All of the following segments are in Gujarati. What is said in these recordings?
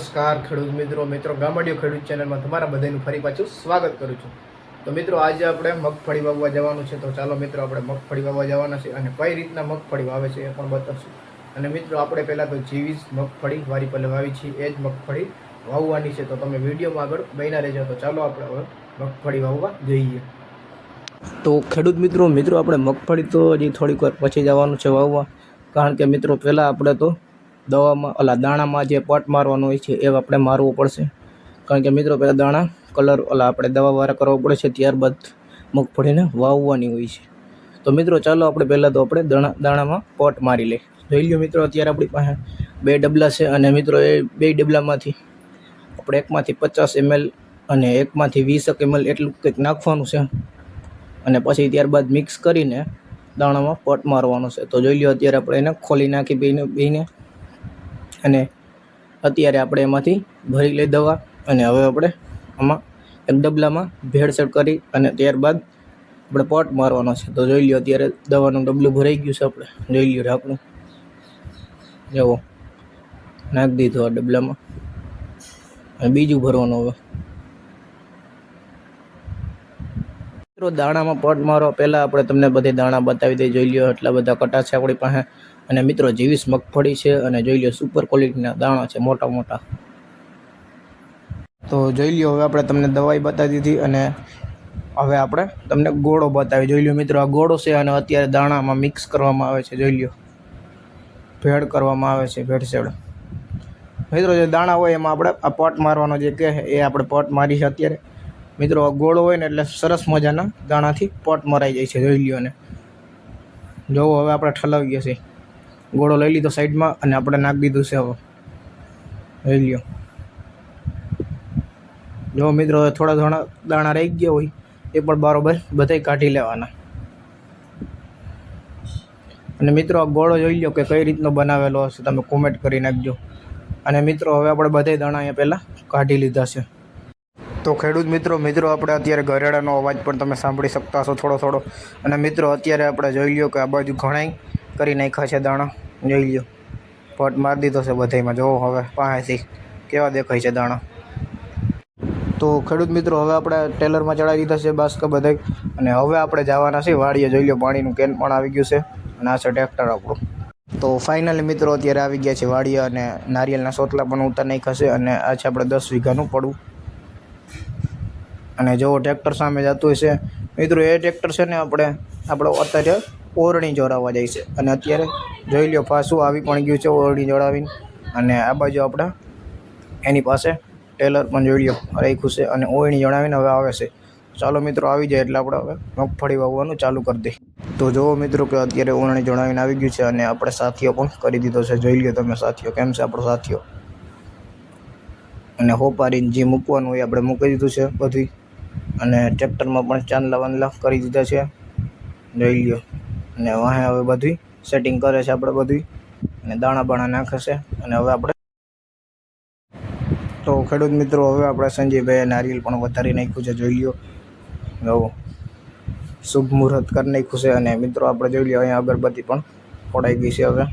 નમસ્કાર ખેડૂત મિત્રો ગામડિયો ખેડૂત ચેનલમાં તમારા બધાનું ફરી પાછું સ્વાગત કરું છું। તો મિત્રો આજે આપણે મગફળી વાવવા જવાનું છે। તો ચાલો મિત્રો આપણે મગફળી વાવવા જવાના છે અને કઈ રીતના મગફળી વાવે છે એ પણ બતાવશું। અને મિત્રો આપણે પહેલાં તો જીવીસ મગફળી વારી પહેલાં વાવી છે એ જ મગફળી વાવવાની છે। તો તમે વિડીયોમાં આગળ બન્યા રહેજો। તો ચાલો આપણે હવે મગફળી વાવવા જઈએ। તો ખેડૂત મિત્રો આપણે મગફળી તો હજી થોડીક વાર પછી જવાનું છે વાવવા, કારણ કે મિત્રો પહેલાં આપણે તો દવામાં દાણામાં જે પટ મારવાનું હોય છે એ આપણે મારવું પડશે, કારણ કે મિત્રો પહેલાં દાણા કલર આપણે દવાવાળા કરવા પડે છે, ત્યારબાદ મગફળીને વાવવાની હોય છે। તો મિત્રો ચાલો આપણે પહેલાં તો આપણે દાણામાં પટ મારી લઈએ। જોઈ લો મિત્રો, અત્યારે આપણી પાસે 2 ડબલા છે અને મિત્રો એ 2 ડબલામાંથી આપણે એકમાંથી 50 ml અને એકમાંથી 20 ml એટલું કંઈક નાખવાનું છે અને પછી ત્યારબાદ મિક્સ કરીને દાણામાં પટ મારવાનો છે। તો જોઈ લો, અત્યારે આપણે એને ખોલી નાખી બેને અને અત્યારે આપણે એમાંથી ભરી લઈ દવા અને હવે આપણે આમાં એક ડબલામાં ભેળસેળ કરી અને ત્યારબાદ આપણે પટ મારવાનો છે। તો જોઈ લો, અત્યારે દવાનું ડબલું ભરાઈ ગયું છે, આપણે જોઈ લો આપણું જવો નાખી દીધું આ ડબલામાં અને બીજું ભરવાનું। હવે મિત્રો દાણામાં પટ મારવા પહેલાં આપણે તમને બધી દાણા બતાવી દઈએ। જોઈ લો, એટલા બધા કટા છે આપણી પાસે અને મિત્રો જીવીસ મગફળી છે અને જોઈ લો સુપર ક્વોલિટીના દાણા છે, મોટા મોટા। તો જોઈ લો, હવે આપણે તમને દવાઈ બતાવી દીધી અને હવે આપણે તમને ગોળો બતાવી। જોઈ લો મિત્રો, આ ગોળો છે અને અત્યારે દાણામાં મિક્સ કરવામાં આવે છે। જોઈ લો, ભેળ કરવામાં આવે છે, ભેળસેળ। મિત્રો જે દાણા હોય એમાં આપણે આ પટ મારવાનો જે કહે એ આપણે પટ મારી છે અત્યારે। મિત્રો આ ગોળો હોય ને એટલે સરસ મજાના દાણાથી પટ મરાઈ જાય છે। જોઈ લો, અને જોવો હવે આપણે ઠલાવીએ છીએ, ગોળો લઈ લીધો સાઈડમાં અને આપણે નાખી દીધું છે। હવે જોઈ લો, જો મિત્રો થોડા ઘણા દાણા રહી ગયા હોય એ પણ બરાબર બધાય કાઢી લેવાના। અને મિત્રો આ ગોળો જોઈ લો કે કઈ રીતનો બનાવેલો હશે, તમે કોમેન્ટ કરી નાખજો। અને મિત્રો હવે આપણે બધાય દાણા અહીંયા પહેલાં કાઢી લીધા છે। તો ખેડૂત મિત્રો આપણે અત્યારે ગરેડાનો અવાજ પણ તમે સાંભળી શકતા હશો થોડો। અને મિત્રો અત્યારે આપણે જોઈ લો કે આ બાજુ ઘણાય કરી નાખ્યા છે દાણા। જોઈ લો, પટ મારી દીધો છે બધાયમાં। જોવો હવે પાસેથી કેવા દેખાય છે દાણા। તો ખેડૂત મિત્રો હવે આપણે ટેલરમાં ચડાવી દીધા છે બાસ્કા બધાય અને હવે આપણે જવાના છે વાડીએ। જોઈ લો, પાણીનું કેન પણ આવી ગયું છે અને આ છે ટ્રેક્ટર આપણું। તો ફાઇનલી મિત્રો અત્યારે આવી ગયા છે વાડીએ અને નારિયેળના સોતલા પણ ઉતારી નાખ્યા છે અને આ છે આપણે 10 વીઘાનું પડવું। અને જો ટ્રેક્ટર સામે જતું હશે મિત્રો, એ ટ્રેક્ટર છે ને આપણે અત્યારે ઓરણી જોડાવવા જાય છે અને અત્યારે જોઈ લો પાછું આવી પણ ગયું છે ઓરણી જોડાવીને। અને આ બાજુ આપણે એની પાસે ટેલર પણ જોઈ લો રાખ્યું છે અને ઓરણી જોડાવીને હવે આવે છે। ચાલો મિત્રો આવી જાય એટલે આપણે હવે મગફળી વાવવાનું ચાલુ કરી દઈએ। તો જુઓ મિત્રો કે અત્યારે ઓરણી જોડાવીને આવી ગયું છે અને આપણે સાથીઓ પણ કરી દીધો છે। જોઈ લો તમે સાથીઓ કેમ છે આપણો સાથીઓ, અને હોપારીને જે મૂકવાનું હોય આપણે મૂકી દીધું છે બધું અને ટ્રેક્ટરમાં પણ ચાંદલા કરી દીધા છે। જોઈ લો, અને વાહે હવે બધું સેટિંગ કરે છે આપણે બધું અને દાણા બાણા નાખે છે। અને હવે આપણે તો ખેડૂત મિત્રો હવે આપણે સંજયભાઈએ નારિયેળ પણ વધારી નાખ્યું છે। જોઈ લો, જુઓ શુભ મુહૂર્ત કરી નાખ્યું છે અને મિત્રો આપણે જોઈ લો અહીંયા અગરબત્તી પણ ફોડાઈ ગઈ છે હવે।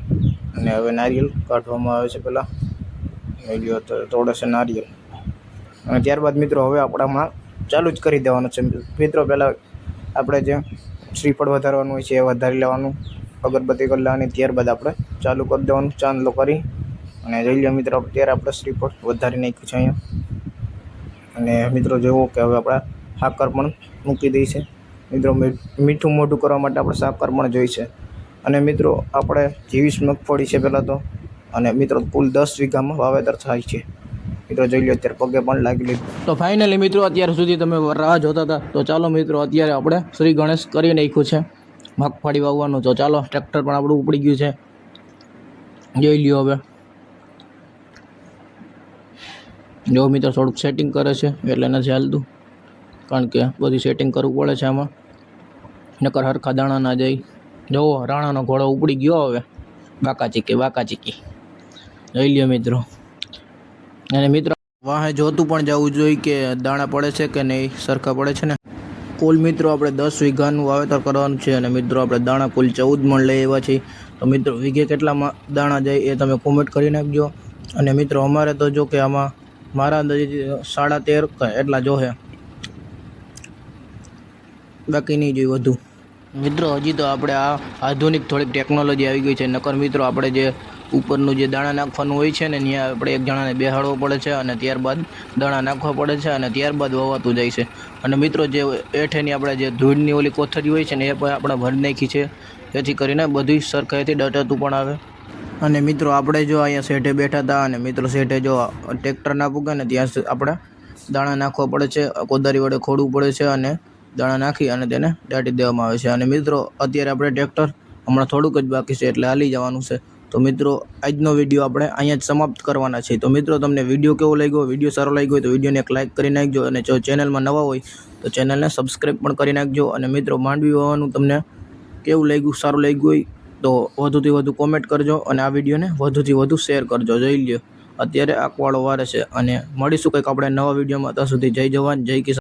અને હવે નારિયેળ કાઢવામાં આવે છે પહેલાં। જોઈ લો તોડે છે નારિયેળ અને ત્યારબાદ મિત્રો હવે આપણે હમણાં ચાલુ જ કરી દેવાનું છે મિત્રો। પહેલાં આપણે જે શ્રીફળ વધારવાનું હોય છે એ વધારી લેવાનું, અગરબત્તી કરી લેવાની, ત્યારબાદ આપણે ચાલુ કરી દેવાનું ચાંદલો કરી। અને જોઈ લો મિત્રો અત્યારે આપણે શ્રીફળ વધારી નાખ્યું છે અહીંયા। અને મિત્રો જુઓ કે હવે આપણે સાકર પણ મૂકી દઈ છે મિત્રો। મીઠું મોઢું કરવા માટે આપણે સાકર પણ જોઈ છે। અને મિત્રો આપણે જીવીસ મગફળી છે પહેલાં તો, અને મિત્રો કુલ 10 વીઘામાં વાવેતર થાય છે મિત્રો। જોઈ લો અત્યારે પગે પણ લાગી લીધું। તો ફાઇનલી મિત્રો અત્યાર સુધી તમે રાહ જોતા હતા, તો ચાલો મિત્રો અત્યારે આપણે શ્રી ગણેશ કરી નાખ્યું છે મગફળી વાવવાનું। તો ચાલો ટ્રેક્ટર પણ આપણું ઉપડી ગયું છે, જોઈ લ્યો। હવે જો મિત્રો થોડુંક સેટિંગ કરે છે એટલે નથી હાલતું, કારણ કે બધું સેટિંગ કરવું પડે છે આમાં, નકર હરખા દાણા ના જાય। જુઓ રાણાનો ઘોડો ઉપડી ગયો હવે, બાકા ચીકી જોઈ લ્યો મિત્રો। અને મિત્રો વાહે જોતું પણ જવું જોઈએ કે દાણા પડે છે કે નહીં, સરખા પડે છે ને। કુલ મિત્રો આપણે 10 વીઘાનું વાવેતર કરવાનું છે અને મિત્રો આપણે દાણા કુલ 14 મણ લઈ આવ્યા છીએ। તો મિત્રો વીઘે કેટલામાં દાણા જાય એ તમે કોમેન્ટ કરી નાખજો અને મિત્રો અમારે તો જો કે આમાં મારા અંદાજે 13.5 એટલા જોહે, બાકી નહીં જોઈએ વધુ. મિત્રો હજી તો આપણે આ આધુનિક થોડીક ટેકનોલોજી આવી ગઈ છે, નકર મિત્રો આપણે જે ઉપરનું જે દાણા નાખવાનું હોય છે ને ત્યાં આપણે એક જણાને બેહાડવો પડે છે અને ત્યારબાદ દાણા નાખવા પડે છે અને ત્યારબાદ વવાતું જાય છે. અને મિત્રો જે એઠેની આપણે જે ધૂળની ઓલી કોથળી હોય છે ને એ પણ આપણે ભરી નાખી છે, જેથી કરીને બધું સરખાઈથી દટાતું પણ આવે. અને મિત્રો આપણે જો અહીંયા શેઠે બેઠા હતા અને મિત્રો શેઠે જો ટ્રેક્ટર ના પૂગે ને ત્યાં આપણે દાણા નાખવા પડે છે, કોદારી વડે ખોડવું પડે છે અને દાણા નાખી અને તેને દાટી દેવામાં આવે છે. અને મિત્રો અત્યારે આપણે ટ્રેક્ટર હમણાં થોડુંક જ બાકી છે એટલે હાલી જવાનું છે. તો મિત્રો આજનો વિડીયો આપણે અહીંયા જ સમાપ્ત કરવાના છે. તો મિત્રો તમને વિડીયો કેવો લાગ્યો, વિડીયો સારો લાગ્યો હોય તો વિડીયોને એક લાઇક કરી નાખજો અને જો ચેનલમાં નવા હોય તો ચેનલને સબસ્ક્રાઈબ પણ કરી નાખજો. અને મિત્રો માંડવી વાવવાનું તમને કેવું લાગ્યું, સારું લાગ્યું હોય તો વધુથી વધુ કોમેન્ટ કરજો અને આ વિડીયોને વધુથી વધુ શેર કરજો. જોઈ લ્યો અત્યારે આંકવાળો વારે છે અને મળીશું કંઈક આપણે નવા વિડીયોમાં. ત્યાં સુધી જય જવાન જય કિસાન.